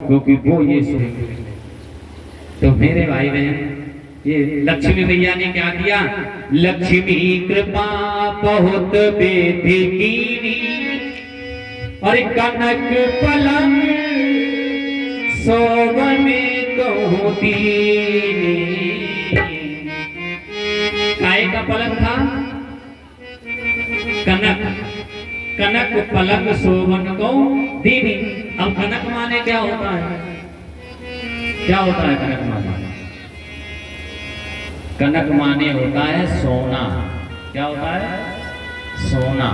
क्योंकि वो ये सुन। तो मेरे भाई बहन, ये लक्ष्मी मैया ने क्या किया? लक्ष्मी कृपा बहुत बेटी कीनी, और कनक पलंग सोवने कहूं दीनी। काय का पलंग था? कनक। कनक पलंग सोवन को दीनी। अब कनक माने क्या होता है? क्या होता है कनक माने? कनक माने होता है सोना। क्या होता है? सोना।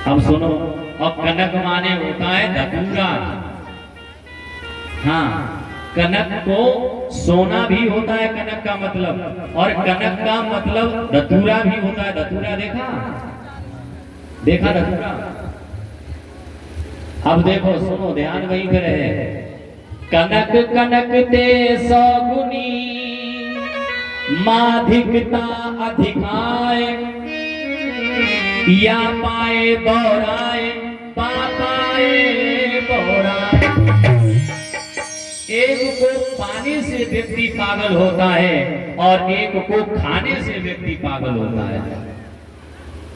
अब सुनो, और कनक माने होता है धतूरा। हाँ, कनक को सोना भी होता है कनक का मतलब, और कनक का मतलब धतूरा भी होता है। धतूरा देखा? देखा धतूरा? अब देखो, सुनो, ध्यान वहीं पे रहे। कनक कनक ते सौगुनी, माधिकता अधिकाय, या पाए बौराए, पापाए बौराए। एक को पाने से व्यक्ति पागल होता है, और एक को खाने से व्यक्ति पागल होता है।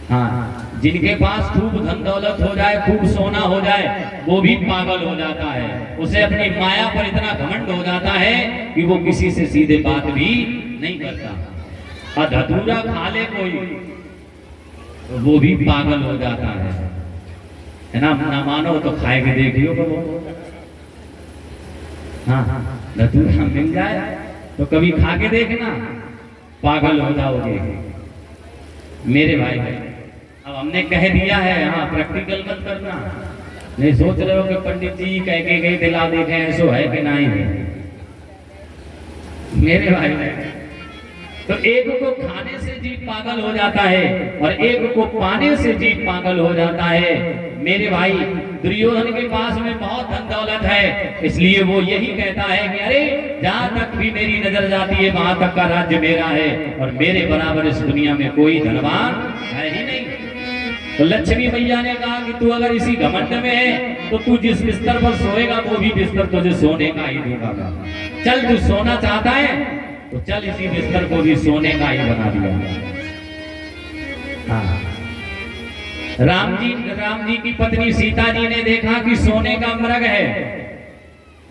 हाँ, जिनके पास खूब धन दौलत हो जाए, खूब सोना हो जाए, वो भी पागल हो जाता है। उसे अपनी माया पर इतना घमंड हो जाता है कि वो किसी से सीधे बात भी नहीं करता। और धतूरा खा ले कोई, तो वो भी पागल हो जाता है ना? ना मानो तो खाए के देखियो वो। हाँ, धतूरा मिल जाए तो कभी खा के देखना, पागल हो जाओगे मेरे भाई। अब हमने कह दिया है, हाँ, प्रैक्टिकल मत करना। नहीं सोच रहे हो कि पंडित जी कह के गए दिला देखे, ऐसो है कि नहीं है मेरे भाई। तो एक को खाने से जीव पागल हो जाता है, और एक को पाने से जीव पागल हो जाता है मेरे भाई। दुर्योधन के पास में बहुत धन दौलत है, इसलिए वो यही कहता है कि अरे, जहां तक भी मेरी नजर जाती है वहां तक का राज्य मेरा है, और मेरे बराबर इस दुनिया में कोई धनवान है ही नहीं। तो लक्ष्मी मैया ने कहा कि तू अगर इसी घमंड में है तो तू जिस बिस्तर पर सोएगा वो भी बिस्तर तुझे सोने का ही दूंगा। चल, तू सोना चाहता है तो चल, इसी बिस्तर को भी सोने का ही बना दिया। हाँ, राम जी की पत्नी सीता जी ने देखा कि सोने का मृग है।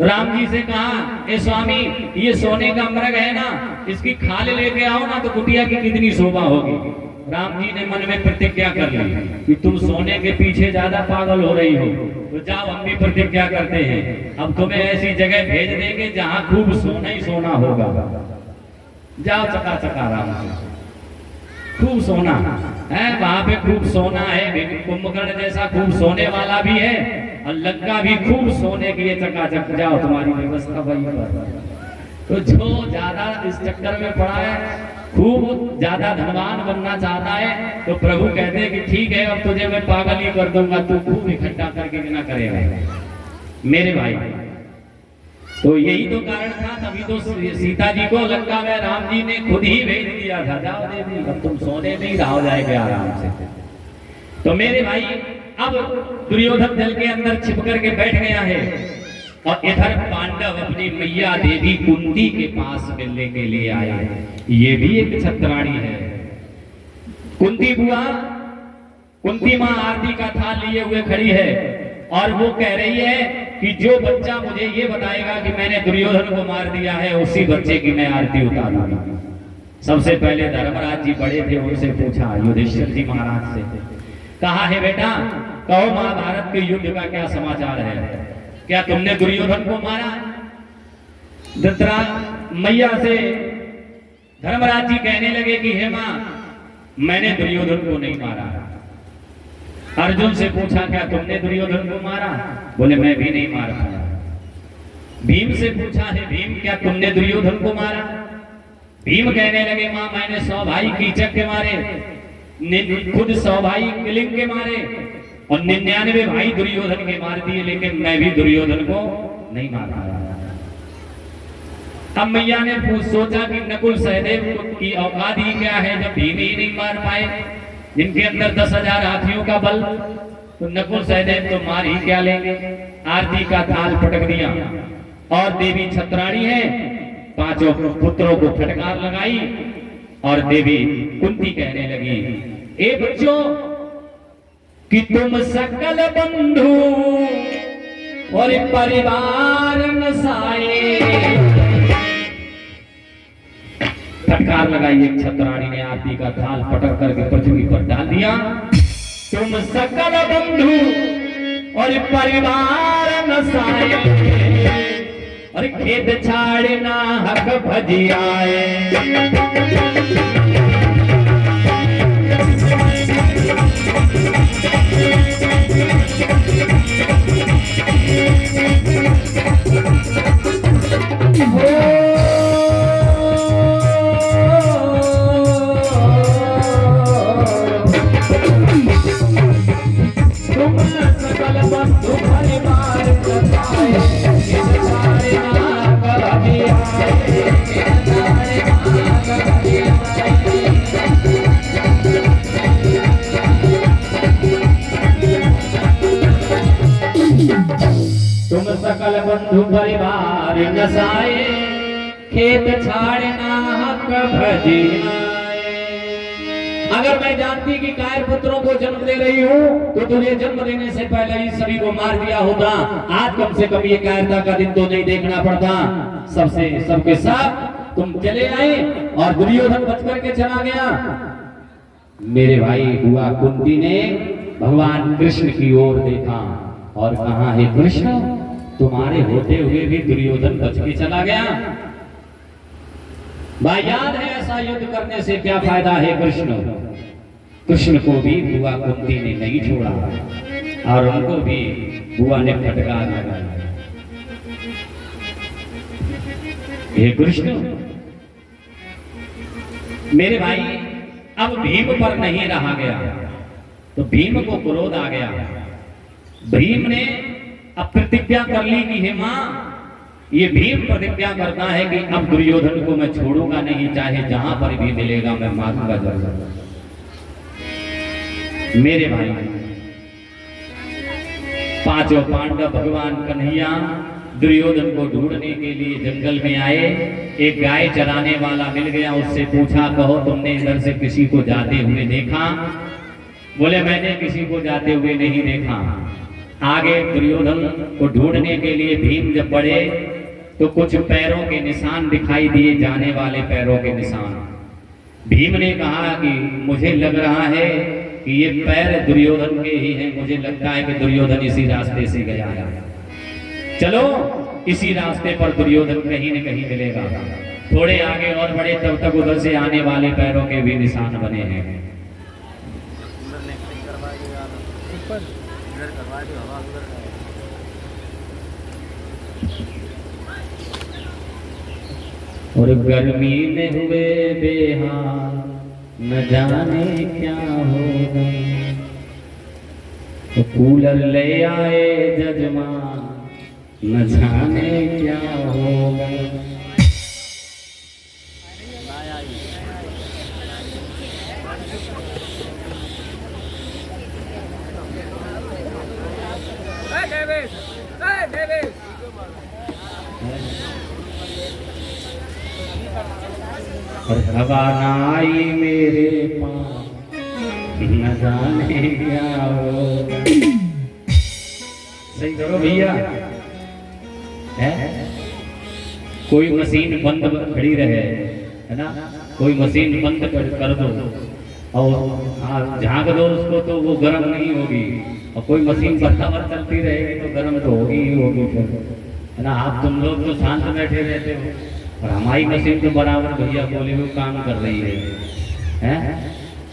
राम जी से कहा, ए स्वामी, ये सोने का मृग है ना, इसकी खाल लेके आओ ना, तो कुटिया की कितनी शोभा होगी। राम जी ने मन में प्रतिज्ञा कर ली कि तुम सोने के पीछे ज्यादा पागल हो रही हो, तो जाओ, हम भी प्रतिज्ञा करते हैं, अब तुम्हें ऐसी जगह भेज देंगे जहां खूब सोना ही सोना होगा। जाओ चका राम से, खूब सोना है वहां पे, खूब सोना है। कुंभकर्ण जैसा खूब सोने वाला भी है, और लंका भी खूब सोने की है। चकाचक जाओ, तुम्हारी व्यवस्था वही पर। तो जो ज्यादा इस चक्कर में पड़ा है, खूब ज्यादा धनवान बनना चाहता है, तो प्रभु कहते हैं कि ठीक है, अब तुझे मैं पागल ही कर दूंगा, तू खूब इकट्ठा करके बिना करेगा मेरे भाई। तो यही तो कारण था, तभी तो सीता जी को लंका में राम जी ने खुद ही भेज दिया था, जाओ देवी, अब तुम सोने में ही रहो जाएंगे आराम से। तो मेरे भाई, अब दुर्योधन जल के अंदर छिप करके बैठ गया है, और इधर पांडव अपनी मैया देवी कुंती के पास मिलने के लिए आया है। ये भी एक छत्राणी है। कुंती बुआ, कुंती माँ आरती का थाल लिए हुए खड़ी है, और वो कह रही है कि जो बच्चा मुझे ये बताएगा कि मैंने दुर्योधन को मार दिया है, उसी बच्चे की मैं आरती उतारूंगी। सबसे पहले धर्मराज जी बड़े थे, उनसे पूछा, युधिष्ठिर जी महाराज से, कहा है बेटा, कहो महाभारत के युद्ध का क्या समाचार है? क्या तुमने दुर्योधन को मारा? मैया से धर्मराज जी कहने लगे कि हे मां, मैंने दुर्योधन को नहीं मारा। अर्जुन से पूछा, क्या तुमने दुर्योधन को मारा? बोले, मैं भी नहीं मार पाया। भीम से पूछा, है भीम, क्या तुमने दुर्योधन को मारा? भीम कहने लगे, मां, मैंने 100 भाई कीचक के मारे, खुद 100 भाई किलिंग के मारे, और 99 भाई दुर्योधन के मार दिए, लेकिन मैं भी दुर्योधन को नहीं मार पाया। अब मैया ने सोचा कि नकुल सहदेव की औकात ही क्या है, जब भीम ही नहीं मार पाए, जिनके अंदर 10,000 हाथियों का बल, तो नकुल सहदेव तो मार ही क्या लेंगे। आरती का थाल पटक दिया और देवी छत्राणी है, पांचों पुत्रों को फटकार लगाई और देवी कुंती कहने लगी, ए बच्चों कि तुम सकल बंधु और परिवार नसाए। फटकार लगाई एक छत्राणी ने, आरती का थाल पटक करके पृथ्वी पर डाल दिया। तुम सकल बंधु और परिवार नसाए, और खेत छाड़ना हक भजी आए। तुम सकल बंधु परिवार नसाए, खेत छाड़ना हक भजी आए। अगर मैं जानती कि कायर पुत्रों को जन्म दे रही हूँ तो तुझे जन्म देने से पहले ही सभी को मार दिया होता। आज कम से कम ये कायरता का दिन तो नहीं देखना पड़ता। सबके सब तुम चले आए और दुर्योधन बच करके चला गया। मेरे भाई बुआ कुंती ने भगवान कृष्ण की ओर देखा और कहा, हे कृष्ण, तुम्हारे होते हुए भी दुर्योधन बच के चला गया। भाई याद है ऐसा युद्ध करने से क्या फायदा है कृष्ण। कृष्ण को भी बुआ कुंती ने नहीं छोड़ा और उनको भी बुआ ने फटकार लगाया। हे कृष्ण, मेरे भाई अब भीम पर नहीं रहा गया तो भीम को क्रोध आ गया। भीम ने अब प्रतिज्ञा कर ली कि हे मां, ये भीम प्रतिज्ञा करता है कि अब दुर्योधन को मैं छोड़ूंगा नहीं, चाहे जहां पर भी मिलेगा मैं मारूंगा जरूर। मेरे भाई पांचों पांडव भगवान कन्हैया दुर्योधन को ढूंढने के लिए जंगल में आए। एक गाय चराने वाला मिल गया, उससे पूछा, कहो तुमने इधर से किसी को जाते हुए देखा? बोले मैंने किसी को जाते हुए नहीं देखा। आगे दुर्योधन को ढूंढने के लिए भीम जब बढ़े तो कुछ पैरों के निशान दिखाई दिए, जाने वाले पैरों के निशान। भीम ने कहा कि मुझे लग रहा है कि ये पैर दुर्योधन के ही हैं, मुझे लगता है कि दुर्योधन इसी रास्ते से गया है, चलो इसी रास्ते पर दुर्योधन कहीं न कहीं मिलेगा। थोड़े आगे और बढ़े तब तक उधर से आने वाले पैरों के भी निशान बने हैं। और गर्मी में हुए बेहाल, न जाने क्या होगा, तो कूलर ले आए जजमान, न जाने क्या होगा। और हवा ना आई मेरे पास, न जाने क्या होगा। सही करो भैया, है कोई मशीन बंद खड़ी रहे, है ना, कोई मशीन बंद कर दो और झांक दो उसको तो वो गर्म नहीं होगी, और कोई मशीन बराबर चलती रहेगी तो गर्म तो होगी ही होगी फिर, है ना। आप तुम लोग तो शांत बैठे रहते हो और हमारी मशीन तो बराबर भैया बोले हुए काम कर रही है।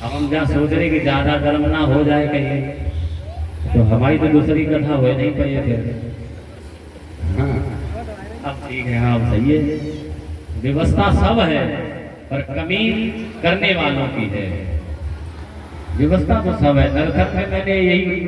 अब हम जहाँ सोच रहे कि ज्यादा गर्म ना हो जाए कहीं, तो हमारी तो दूसरी कथा हो नहीं पाई फिर। हाँ अब ठीक है, हाँ सही है, व्यवस्था सब है पर कमी करने वालों की है। व्यवस्था तो सब है। नरधर में मैंने यही